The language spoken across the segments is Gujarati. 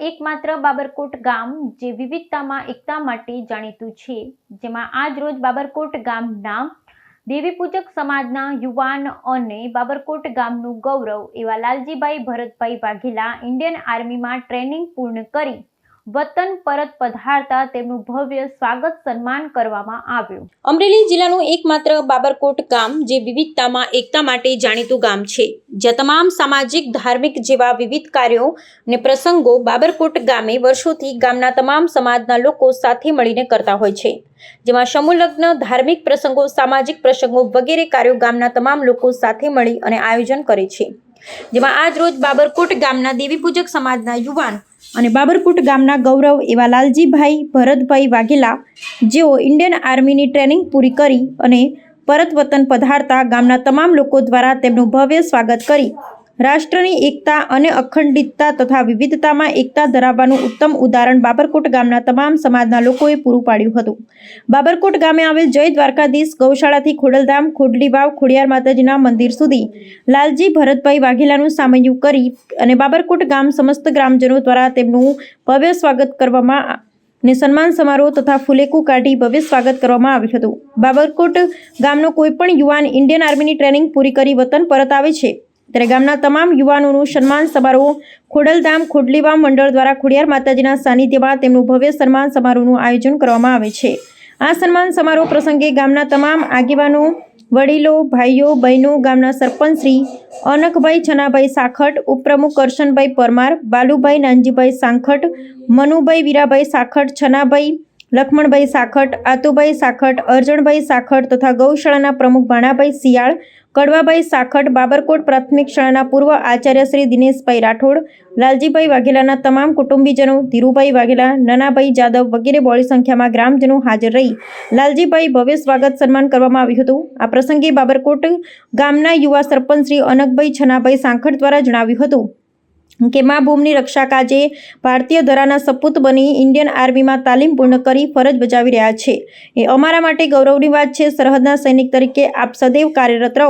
એકમાત્ર બાબરકોટ ગામ જે વિવિધતામાં એકતા માટે જાણીતું છે, જેમાં આજ રોજ બાબરકોટ ગામના દેવી પૂજક સમાજના યુવાન અને બાબરકોટ ગામનું ગૌરવ એવા લાલજીભાઈ ભરતભાઈ વાઘેલા ઇન્ડિયન આર્મીમાં ટ્રેનિંગ પૂર્ણ કરી વતન પરત પધારતા તેમનું ભવ્ય સ્વાગત સન્માન કરવામાં આવ્યું। અમરેલી જિલ્લાનું એકમાત્ર બાબરકોટ ગામ જે વિવિધતામાં એકતા માટે જાણીતું ગામ છે, જ્યાં તમામ સામાજિક ધાર્મિક જેવા વિવિધ કાર્યો અને પ્રસંગો બાબરકોટ ગામે વર્ષોથી ગામના તમામ સમાજના લોકો સાથે મળીને કરતા હોય છે, જેમાં સમૂહ લગ્ન, ધાર્મિક પ્રસંગો, સામાજિક પ્રસંગો વગેરે કાર્યો ગામના તમામ લોકો સાથે મળી અને આયોજન કરે છે, જેમાં આજ રોજ બાબરકોટ ગામના દેવી પૂજક સમાજના યુવાન અને બાબરકોટ ગામના ગૌરવ એવા લાલજીભાઈ ભરતભાઈ વાઘેલા જેઓ ઇન્ડિયન આર્મીની ટ્રેનિંગ પૂરી કરી અને પરત વતન પધારતા ગામના તમામ લોકો દ્વારા તેમનું ભવ્ય સ્વાગત કરી રાષ્ટ્રની એકતા અને અખંડિતતા તથા વિવિધતામાં એકતા ધરાવવાનું ઉત્તમ ઉદાહરણ બાબરકોટ ગામના તમામ સમાજના લોકોએ પૂરું પાડ્યું હતું। બાબરકોટ ગામે આવેલ જય દ્વારકાધીશ ગૌશાળાથી ખોડલધામ, ખોડલી વાવ, ખોડિયાર માતાજીના મંદિર સુધી લાલજી ભરતભાઈ વાઘેલાનું સામૈયું કરી અને બાબરકોટ ગામ સમસ્ત ગ્રામજનો દ્વારા તેમનું ભવ્ય સ્વાગત કરવામાં ને સન્માન સમારોહ તથા ફુલેકું કાઢી ભવ્ય સ્વાગત કરવામાં આવ્યું હતું। બાબરકોટ ગામનો કોઈ પણ યુવાન ઇન્ડિયન આર્મીની ટ્રેનિંગ પૂરી કરી વતન પરત આવે છે ત્યારે ગામના તમામ યુવાનોનું સન્માન સમારોહ ખોડલધામ ખોડલીવાવ મંડળ દ્વારા ખોડિયાર માતાજીના સાનિધ્યમાં તેમનું ભવ્ય સન્માન સમારોહનું આયોજન કરવામાં આવે છે। આ સન્માન સમારોહ પ્રસંગે ગામના તમામ આગેવાનો, વડીલો, ભાઈઓ, બહેનો, ગામના સરપંચ શ્રી અનકભાઈ છનાભાઈ સાખટ, ઉપપ્રમુખ કરશનભાઈ પરમાર, બાલુભાઈ નાનજીભાઈ સાંખટ, મનુભાઈ વીરાભાઈ સાખટ, છનાભાઈ લખમણભાઈ સાખટ, આતુભાઈ સાખટ, અરજણભાઈ સાખટ તથા ગૌશાળાના પ્રમુખ ભાણાભાઈ શિયાળ, કડવાભાઈ સાખટ, બાબરકોટ પ્રાથમિક શાળાના પૂર્વ આચાર્ય શ્રી દિનેશભાઈ રાઠોડ, લાલજીભાઈ વાઘેલાના તમામ કુટુંબીજનો, ધીરુભાઈ વાઘેલા, નાનાભાઈ જાદવ વગેરે બોડી સંખ્યામાં ગ્રામજનો હાજર રહી લાલજીભાઈ ભવ્ય સ્વાગત સન્માન કરવામાં આવ્યું હતું। આ પ્રસંગે બાબરકોટ ગામના યુવા સરપંચ શ્રી અનકભાઈ છનાભાઈ સાંખટ દ્વારા જણાવ્યું હતું કે મા ભૂમિની રક્ષા કાજે ભારતીય ધરાના સપૂત બની ઇન્ડિયન આર્મીમાં તાલીમ પૂર્ણ કરી ફરજ બજાવી રહ્યા છે, એ અમારા માટે ગૌરવની વાત છે। સરહદના સૈનિક તરીકે આપ સદૈવ કાર્યરત રહો,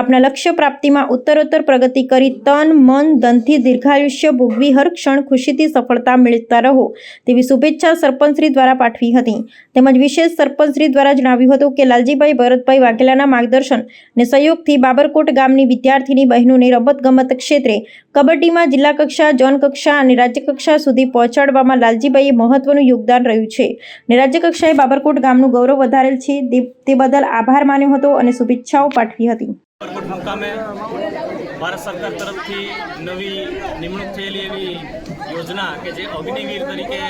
આપના લક્ષ્ય પ્રાપ્તિમાં ઉત્તરોત્તર પ્રગતિ કરી તન, મન, ધનથી દીર્ઘાયુષ્ય ભોગવી હર ક્ષણ ખુશીથી સફળતા મેળવતા રહો તેવી શુભેચ્છા સરપંચશ્રી દ્વારા પાઠવી હતી। તેમજ વિશેષ સરપંચશ્રી દ્વારા જણાવ્યું હતું કે લાલજીભાઈ ભરતભાઈ વાઘેલાના માર્ગદર્શન અને સહયોગથી બાબરકોટ ગામની વિદ્યાર્થીની બહેનોને રમતગમત ક્ષેત્રે કબડ્ડીમાં જિલ્લા કક્ષા, ઝોન કક્ષા અને રાજ્ય કક્ષા સુધી પહોંચાડવામાં લાલજીભાઈએ મહત્વનું યોગદાન રહ્યું છે અને રાજ્ય કક્ષાએ બાબરકોટ ગામનું ગૌરવ વધારેલ છે તે બદલ આભાર માન્યો હતો અને શુભેચ્છાઓ પાઠવી હતી। બાબરકોટ મુકામે ભારત સરકાર તરફથી નવી નિમણૂક થયેલી એવી યોજના કે જે અગ્નિવીર તરીકે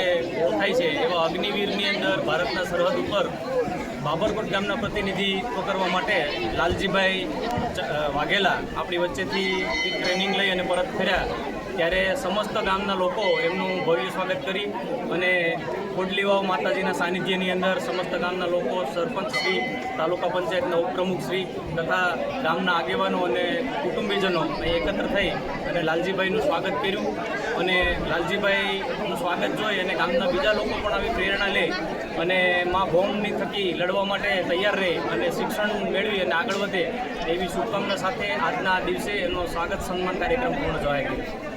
ઓળખાય છે, એવા અગ્નિવીરની અંદર ભારતના સરહદ ઉપર બાબરકોટ ગામના પ્રતિનિધિત્વ કરવા માટે લાલજીભાઈ વાઘેલા આપણી વચ્ચેથી ટ્રેનિંગ લઈ અને પરત ફર્યા ત્યારે સમસ્ત ગામના લોકો એમનું ભવ્ય સ્વાગત કરી અને ખોડલીવાવ માતાજીના સાનિધ્યની અંદર સમસ્ત ગામના લોકો, સરપંચશ્રી, તાલુકા પંચાયતના ઉપપ્રમુખશ્રી તથા ગામના આગેવાનો અને કુટુંબીજનો એકત્ર થઈ અને લાલજીભાઈનું સ્વાગત કર્યું અને લાલજીભાઈનું સ્વાગત જોઈ અને ગામના બીજા લોકો પણ આવી પ્રેરણા લે અને મા ભૌમની થકી લડવા માટે તૈયાર રહે અને શિક્ષણ મેળવી અને આગળ વધે એવી શુભકામના સાથે આજના દિવસે એનો સ્વાગત સન્માન કાર્યક્રમ પૂર્ણ જોવાઈ ગયો।